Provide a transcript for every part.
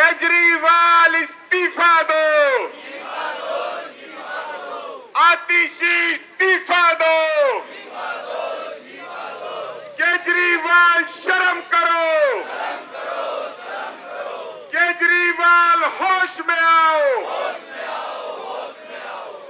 केजरीवाल इस्तीफा दो, आतिशी इस्तीफा दो, केजरीवाल शर्म करो, केजरीवाल होश में आओ,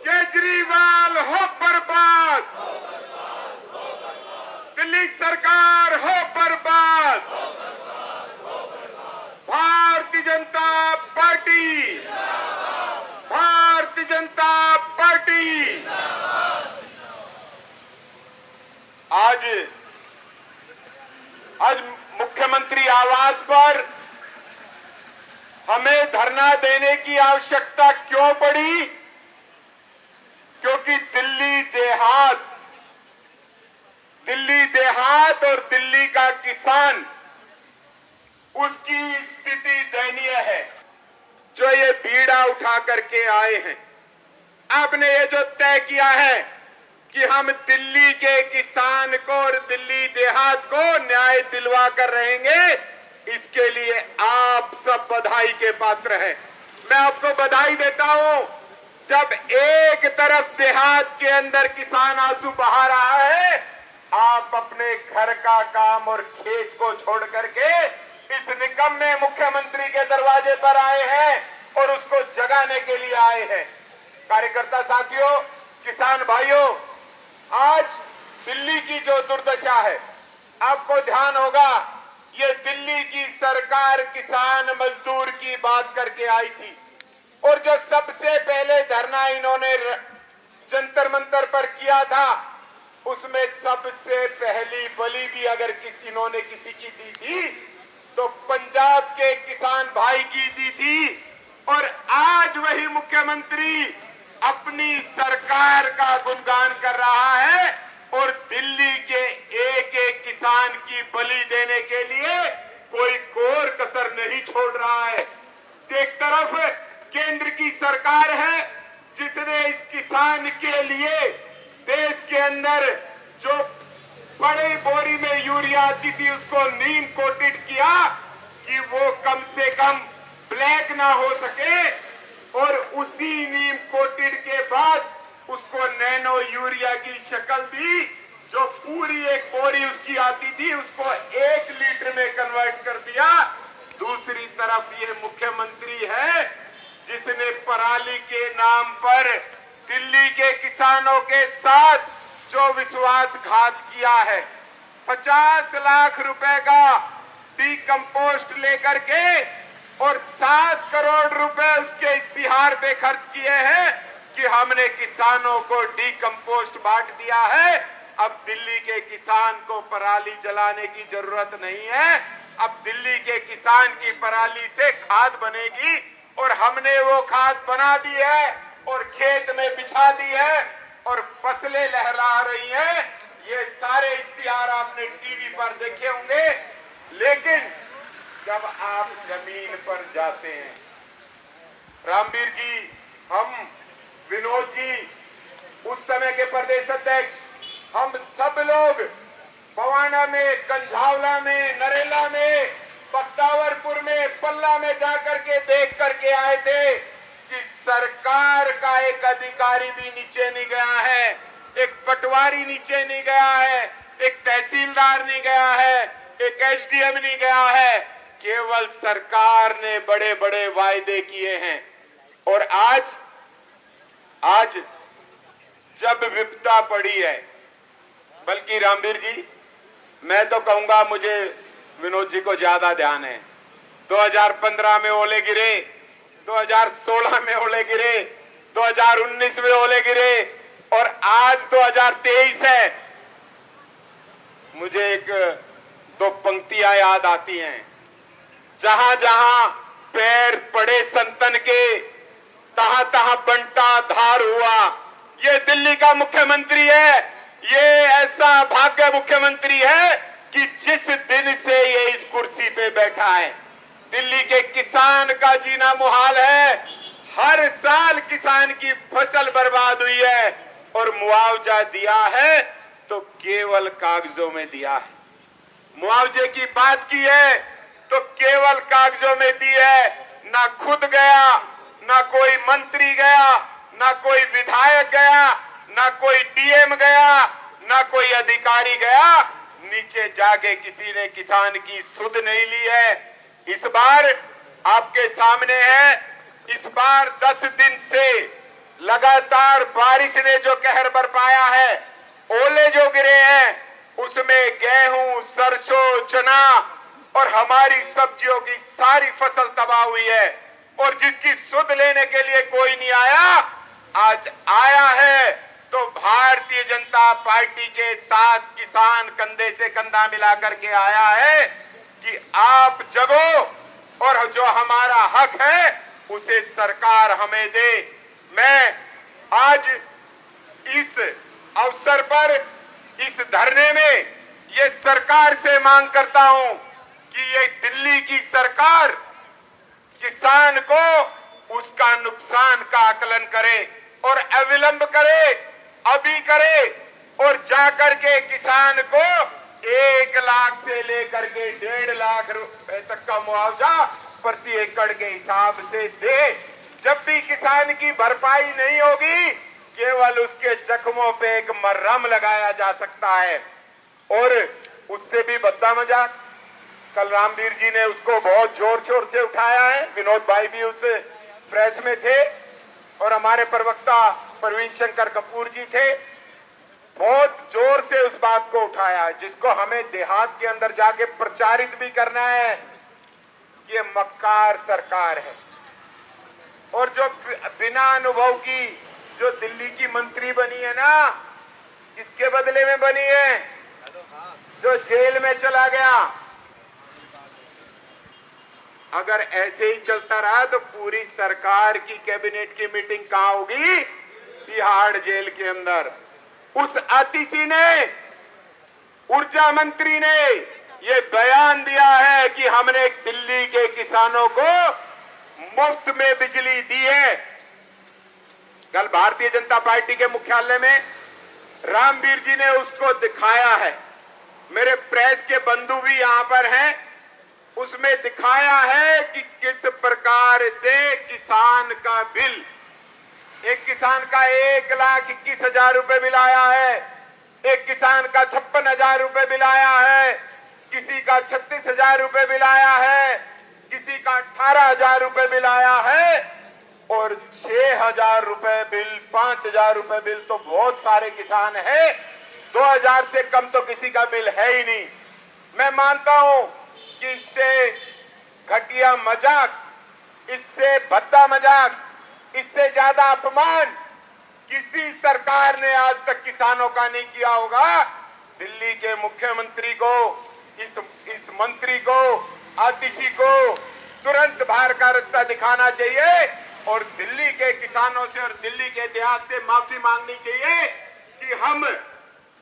केजरीवाल हो बर्बाद, दिल्ली सरकार हो बर्बाद, भारतीय जनता पार्टी, भारतीय जनता पार्टी। आज मुख्यमंत्री आवास पर हमें धरना देने की आवश्यकता क्यों पड़ी? क्योंकि दिल्ली देहात और दिल्ली का किसान, उसकी स्थिति दयनीय है। जो ये बीड़ा उठा करके आए हैं, आपने ये जो तय किया है कि हम दिल्ली के किसान को और दिल्ली देहात को न्याय दिलवा कर रहेंगे, इसके लिए आप सब बधाई के पात्र हैं। मैं आपको बधाई देता हूं। जब एक तरफ देहात के अंदर किसान आंसू बहा रहा है, आप अपने घर का काम और खेत को छोड़ करके इस निकम्मे मुख्यमंत्री के दरवाजे पर आए हैं और उसको जगाने के लिए आए हैं। कार्यकर्ता साथियों, किसान भाइयों, आज दिल्ली की जो दुर्दशा है, आपको ध्यान होगा, ये दिल्ली की सरकार किसान मजदूर की बात करके आई थी और जो सबसे पहले धरना इन्होंने जंतर मंतर पर किया था, उसमें सबसे पहली बलि भी अगर इन्होंने किसी की दी थी तो पंजाब के किसान भाई की दी थी। और आज वही मुख्यमंत्री अपनी सरकार का गुणगान कर रहा है और दिल्ली के एक एक किसान की बलि देने के लिए कोई कोर कसर नहीं छोड़ रहा है। एक तरफ केंद्र की सरकार है जिसने इस किसान के लिए देश के अंदर जो बड़ी बोरी में यूरिया आती थी उसको नीम कोटेड किया कि वो कम से कम ब्लैक ना हो सके, और उसी नीम कोटेड के बाद उसको नैनो यूरिया की शक्ल दी। जो पूरी एक बोरी उसकी आती थी उसको 1 लीटर में कन्वर्ट कर दिया। दूसरी तरफ ये मुख्यमंत्री है जिसने पराली के नाम पर दिल्ली के किसानों के साथ जो विश्वासघात किया है, 50 लाख रुपए का डीकंपोस्ट लेकर के और 7 करोड़ रुपए उसके इश्तिहार पे खर्च किए हैं कि हमने किसानों को डीकंपोस्ट बांट दिया है। अब दिल्ली के किसान को पराली जलाने की जरूरत नहीं है। अब दिल्ली के किसान की पराली से खाद बनेगी और हमने वो खाद बना दी है और खेत में बिछा दी है और फसलें लहरा रही हैं। ये सारे इश्तिहार आपने टीवी पर देखे होंगे, लेकिन जब आप जमीन पर जाते हैं, रामवीर जी, हम, विनोद जी, उस समय के प्रदेश अध्यक्ष, हम सब लोग बवाना में, कंझावला में, नरेला में, बख्तावरपुर में, पल्ला में जाकर के देख करके आए थे कि सरकार का एक अधिकारी भी नीचे नहीं गया है, एक पटवारी नीचे नहीं गया है, एक तहसीलदार नहीं गया है, एक एसडीएम नहीं गया है। केवल सरकार ने बड़े बड़े वायदे किए हैं। और आज जब विपदा पड़ी है, बल्कि रामवीर जी, मैं तो कहूंगा, मुझे विनोद जी को ज्यादा ध्यान है, 2015 में ओले गिरे, 2016 में ओले गिरे, 2019 में ओले गिरे और आज 2023 है। मुझे एक दो पंक्तियां याद आती हैं, जहां जहां पैर पड़े संतन के, तहां तहां बंटा धार हुआ। ये दिल्ली का मुख्यमंत्री है, ये ऐसा भाग्य मुख्यमंत्री है कि जिस दिन से ये इस कुर्सी पे बैठा है, दिल्ली के किसान का जीना मुहाल है। हर साल किसान की फसल बर्बाद हुई है और मुआवजा दिया है तो केवल कागजों में दिया है। मुआवजे की बात की है तो केवल कागजों में दी है, ना खुद गया, ना कोई मंत्री गया, ना कोई विधायक गया, ना कोई डीएम गया, ना कोई अधिकारी गया, नीचे जाके किसी ने किसान की सुध नहीं ली है। इस बार आपके सामने है, इस बार 10 दिन से लगातार बारिश ने जो कहर बरपाया है, ओले जो गिरे हैं, उसमें गेहूं, सरसों, चना और हमारी सब्जियों की सारी फसल तबाह हुई है। और जिसकी सुध लेने के लिए कोई नहीं आया, आज आया है तो भारतीय जनता पार्टी के साथ किसान कंधे से कंधा मिला करके आया है कि आप जगो और जो हमारा हक है उसे सरकार हमें दे। मैं आज इस अवसर पर इस धरने में ये सरकार से मांग करता हूं कि ये दिल्ली की सरकार किसान को उसका नुकसान का आकलन करे और अविलंब करे, अभी करे और जाकर के किसान को 1 लाख से लेकर के 1.5 लाख रुपए तक का मुआवजा प्रति एकड़ के हिसाब से दे। जब भी किसान की भरपाई नहीं होगी, केवल उसके जख्मों पे एक मरहम लगाया जा सकता है। और उससे भी बद्दा मजाक कल रामवीर जी ने उसको बहुत जोर शोर से उठाया है। विनोद भाई भी उस प्रेस में थे और हमारे प्रवक्ता प्रवीण शंकर कपूर जी थे। बहुत जोर से उस बात को उठाया है, जिसको हमें देहात के अंदर जाके प्रचारित भी करना है कि ये मक्कार सरकार है। और जो बिना अनुभव की जो दिल्ली की मंत्री बनी है ना, किसके बदले में बनी है? जो जेल में चला गया। अगर ऐसे ही चलता रहा तो पूरी सरकार की कैबिनेट की मीटिंग कहां होगी? तिहाड़ जेल के अंदर। उस आतिशी ने, ऊर्जा मंत्री ने ये बयान दिया है कि हमने दिल्ली के किसानों को मुफ्त में बिजली दी है। कल भारतीय जनता पार्टी के मुख्यालय में रामवीर जी ने उसको दिखाया है। मेरे प्रेस के बंधु भी यहां पर हैं। उसमें दिखाया है कि किस प्रकार से किसान का बिल, एक किसान का 1,21,000 रुपए बिल आया है, एक किसान का 56,000 रुपए बिल आया है, किसी का 36,000 रुपए बिल आया है, किसी का 18,000 रुपए बिल आया है और 6,000 रुपए बिल, 5,000 रुपए बिल तो बहुत सारे किसान हैं। 2,000 से कम तो किसी का बिल है ही नहीं। मैं मानता हूं कि इससे घटिया मजाक, इससे भद्दा मजाक, इससे ज्यादा अपमान किसी सरकार ने आज तक किसानों का नहीं किया होगा। दिल्ली के मुख्यमंत्री को, इस मंत्री को, आतिशी को तुरंत बाहर का रास्ता दिखाना चाहिए और दिल्ली के किसानों से और दिल्ली के देहात से माफी मांगनी चाहिए कि हम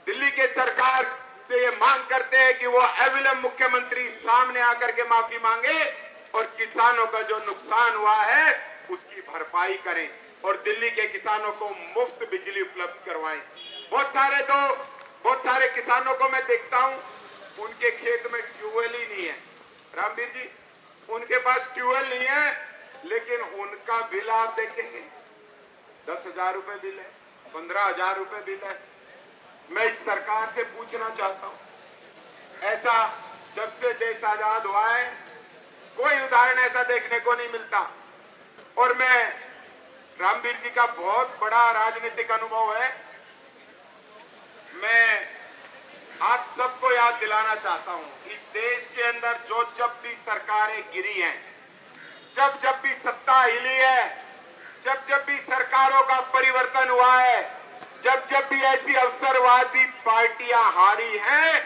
दिल्ली के सरकार से ये मांग करते हैं कि वो अविलंब मुख्यमंत्री सामने आकर के माफी मांगे और किसानों का जो नुकसान हुआ है उसकी भरपाई करें और दिल्ली के किसानों को मुफ्त बिजली उपलब्ध करवाएं। बहुत सारे किसानों को मैं देखता हूं, उनके खेत में ट्यूबवेल ही नहीं है। रामवीर जी, उनके पास ट्यूबवेल नहीं है, लेकिन उनका बिल आप देखेंगे 10,000 रुपए बिल है, 15,000 रुपए बिल है। मैं इस सरकार से पूछना चाहता हूं, ऐसा जब से देश आजाद हुआ है कोई उदाहरण ऐसा देखने को नहीं मिलता। और मैं, रामवीर जी का बहुत बड़ा राजनीतिक अनुभव है। मैं आप सबको याद दिलाना चाहता हूं, इस देश के अंदर जब भी सरकारें गिरी हैं, जब भी सत्ता हिली है, जब भी सरकारों का परिवर्तन हुआ है, जब भी ऐसी अवसरवादी पार्टियां हारी हैं,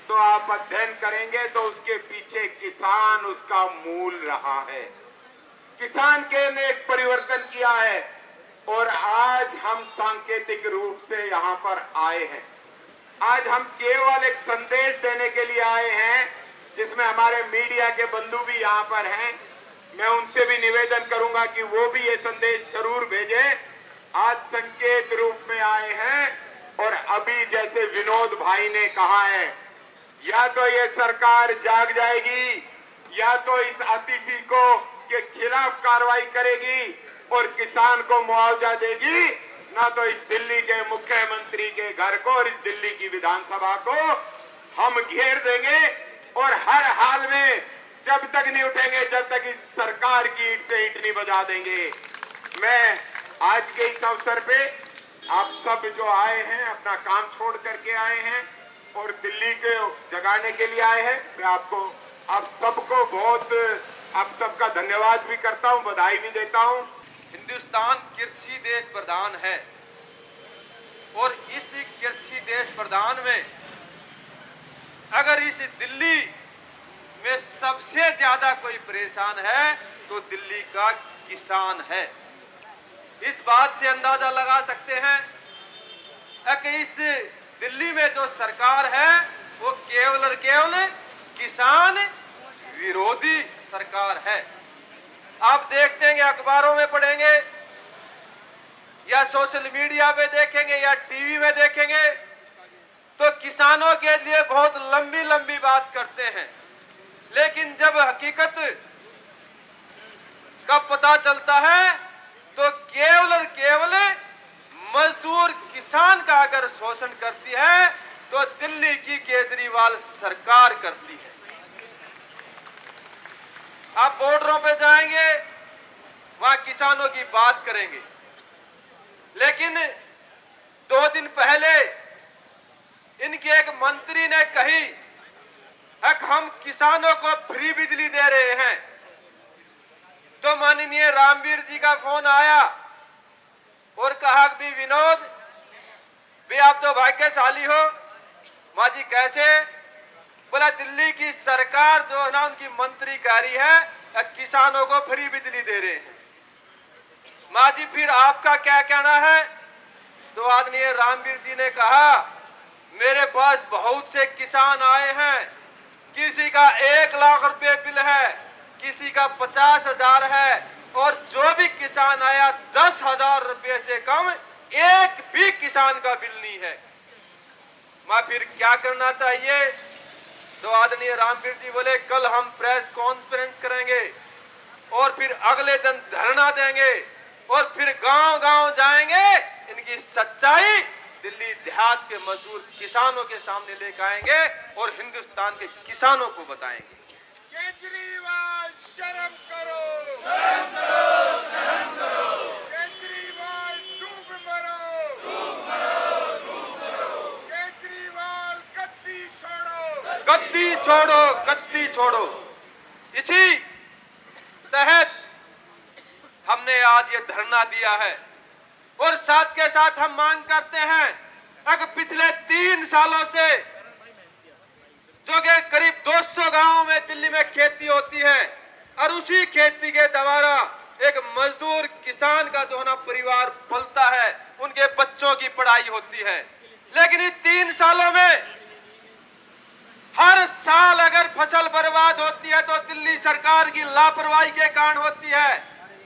तो आप अध्ययन करेंगे तो उसके पीछे किसान उसका मूल रहा है। किसान के ने एक परिवर्तन किया है और आज हम सांकेतिक रूप से यहां पर आए हैं। आज हम केवल एक संदेश देने के लिए आए हैं, जिसमें हमारे मीडिया के बंधु भी यहां पर हैं। मैं उनसे भी निवेदन करूंगा कि वो भी ये संदेश जरूर भेजें। आज संकेत रूप में आए हैं और अभी जैसे विनोद भाई ने कहा है, या तो ये सरकार जाग जाएगी या तो इस आतिशी को के खिलाफ खिलाफ कार्रवाई करेगी और किसान को मुआवजा देगी, ना तो इस दिल्ली के मुख्यमंत्री के घर को और इस दिल्ली की विधानसभा को हम घेर देंगे और हर हाल में जब तक नहीं उठेंगे, जब तक इस सरकार की ईंट से ईंट नहीं बजा देंगे। मैं आज के इस अवसर पे आप सब जो आए हैं, अपना काम छोड़ करके आए हैं और दिल्ली को जगाने के लिए आए हैं, मैं आप सबको बहुत आप सबका धन्यवाद भी करता हूं, बधाई भी देता हूं। हिंदुस्तान कृषि देश प्रधान है और इस कृषि देश प्रधान में अगर इस दिल्ली में सबसे ज्यादा कोई परेशान है तो दिल्ली का किसान है। इस बात से अंदाजा लगा सकते हैं कि इस दिल्ली में जो सरकार है वो केवल और केवल किसान विरोधी सरकार है। आप देखते हैं, अखबारों में पढ़ेंगे या सोशल मीडिया पे देखेंगे या टीवी में देखेंगे तो किसानों के लिए बहुत लंबी लंबी बात करते हैं, लेकिन जब हकीकत का पता चलता है तो केवल और केवल मजदूर किसान का अगर शोषण करती है तो दिल्ली की केजरीवाल सरकार करती है। आप बॉर्डरों पे जाएंगे, वहां किसानों की बात करेंगे, लेकिन 2 दिन पहले इनके एक मंत्री ने कही कि हम किसानों को फ्री बिजली दे रहे हैं, तो माननीय रामवीर जी का फोन आया और कहा कि विनोद भी आप तो भाग्यशाली हो। माँ जी कैसे? बोला दिल्ली की सरकार जो है ना, उनकी मंत्री कह रही है किसानों को फ्री बिजली दे रहे हैं। माँ जी फिर आपका क्या कहना है? तो आदरणीय रामवीर जी ने कहा मेरे पास बहुत से किसान आए हैं, किसी का 1 लाख रुपए बिल है, किसी का 50,000 है और जो भी किसान आया 10,000 रुपए से कम एक भी किसान का बिल नहीं है। मैं फिर क्या करना चाहिए? तो आदरणीय रामवीर जी बोले कल हम प्रेस कॉन्फ्रेंस करेंगे और फिर अगले दिन धरना देंगे और फिर गांव गांव जाएंगे, इनकी सच्चाई दिल्ली देहात के मजदूर किसानों के सामने लेकर आएंगे और हिंदुस्तान के किसानों को बताएंगे। केजरीवाल शर्म करो, शर्म करो, शर्म करो। केजरीवाल डूब मरो, डूब मरो, डूब मरो। केजरीवाल गद्दी छोड़ो, गद्दी छोड़ो, गद्दी छोड़ो। इसी तहत हमने आज ये धरना दिया है और साथ के साथ हम मांग करते हैं कि पिछले 3 सालों से जो कि करीब 200 गांवों में दिल्ली में खेती होती है और उसी खेती के द्वारा एक मजदूर किसान का जो है ना परिवार पलता है, उनके बच्चों की पढ़ाई होती है, लेकिन इन 3 सालों में हर साल अगर फसल बर्बाद होती है तो दिल्ली सरकार की लापरवाही के कारण होती है।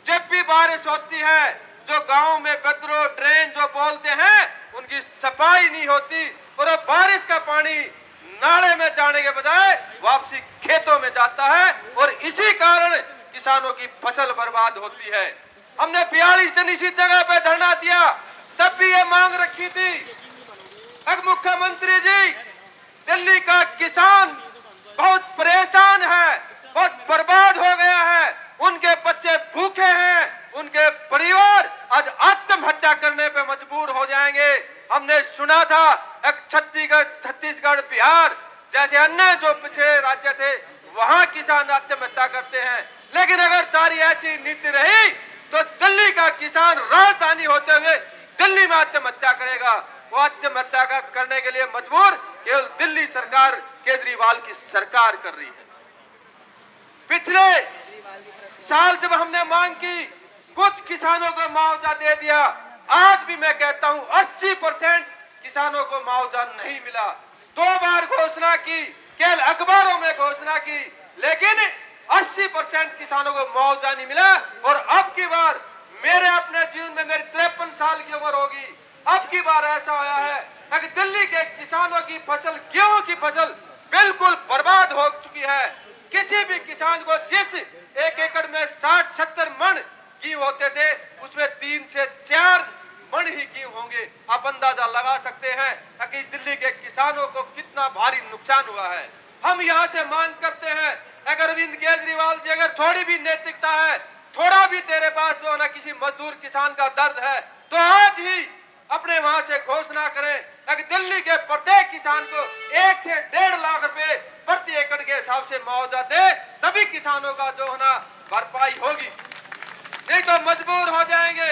जब भी बारिश होती है जो गांव में गटरों ड्रेन जो बोलते हैं उनकी सफाई नहीं होती और वो बारिश का पानी नाले में जाने के बजाय वापसी खेतों में जाता है और इसी कारण किसानों की फसल बर्बाद होती है। हमने 42 दिन इसी जगह पे धरना दिया, तब भी ये मांग रखी थी मुख्यमंत्री जी दिल्ली का किसान बहुत परेशान है, बहुत बर्बाद हो गया है, उनके बच्चे भूखे हैं, उनके परिवार आज आत्महत्या करने पे मजबूर हो जाएंगे। हमने सुना था एक छत्तीसगढ़ बिहार जैसे अन्य जो पिछड़े राज्य थे वहां किसान आत्महत्या करते हैं, लेकिन अगर तारी ऐसी नीति रही तो दिल्ली का किसान राजधानी होते हुए दिल्ली में आत्महत्या करेगा। वो आत्महत्या करने के लिए मजबूर केवल दिल्ली सरकार केजरीवाल की सरकार कर रही है। पिछले साल जब हमने मांग की कुछ किसानों को मुआवजा दे दिया, आज भी मैं कहता हूं 80% किसानों को मुआवजा नहीं मिला। 2 बार घोषणा की, केवल अखबारों में घोषणा की, लेकिन 80% किसानों को मुआवजा नहीं मिला। और अब की बार मेरे अपने जीवन में मेरी 53 साल की उम्र होगी, अब की बार ऐसा होया है कि दिल्ली के किसानों की फसल, गेहूं की फसल बिल्कुल बर्बाद हो चुकी है। किसी भी किसान को जिस 1 एकड़ में 60-70 गेहूं होते थे उसमें 3 से 4 मन ही गेहूं होंगे। आप अंदाजा लगा सकते हैं कि दिल्ली के किसानों को कितना भारी नुकसान हुआ है। हम यहाँ से मांग करते हैं, अगर अरविंद केजरीवाल जी अगर थोड़ी भी नैतिकता है, थोड़ा भी तेरे पास जो है ना किसी मजदूर किसान का दर्द है, तो आज ही अपने वहां से घोषणा करें कि दिल्ली के प्रत्येक किसान को 1 से 1.5 लाख रुपए प्रति एकड़ के हिसाब से मुआवजा दे, तभी किसानों का जो है ना भरपाई होगी, नहीं तो मजबूर हो जाएंगे।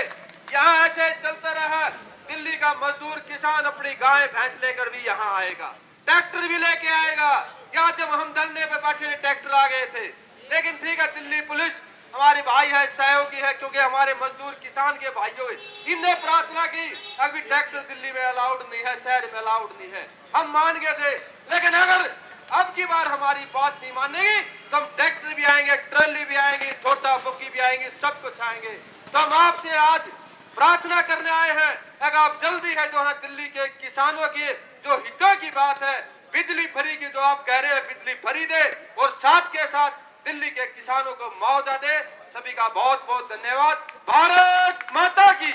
यहाँ ऐसे चलता रहा, दिल्ली का मजदूर किसान अपनी गाय भैंस लेकर भी यहाँ आएगा, ट्रैक्टर भी लेके आएगा। यहाँ जब हम धरने पे बैठे ट्रैक्टर आ गए थे, लेकिन ठीक है दिल्ली पुलिस हमारे भाई है, सहयोगी है, क्योंकि हमारे मजदूर किसान के भाइयों इनने प्रार्थना की अभी ट्रैक्टर दिल्ली में अलाउड नहीं है, शहर में अलाउड नहीं है। हम मान गए थे, लेकिन अगर अब की बार हमारी बात नहीं मानेगी तो हम ट्रैक्टर भी आएंगे, ट्रॉली भी आएंगे, छोटा बुकी भी आएंगे, सब कुछ आएंगे। तो हम आपसे आज प्रार्थना करने आए हैं, अगर आप जल्दी है जो है दिल्ली के किसानों की जो हितों की बात है, बिजली फ्री की जो आप कह रहे हैं बिजली फ्री दे, और साथ के साथ दिल्ली के किसानों को मुआवजा दे। सभी का बहुत बहुत धन्यवाद। भारत माता की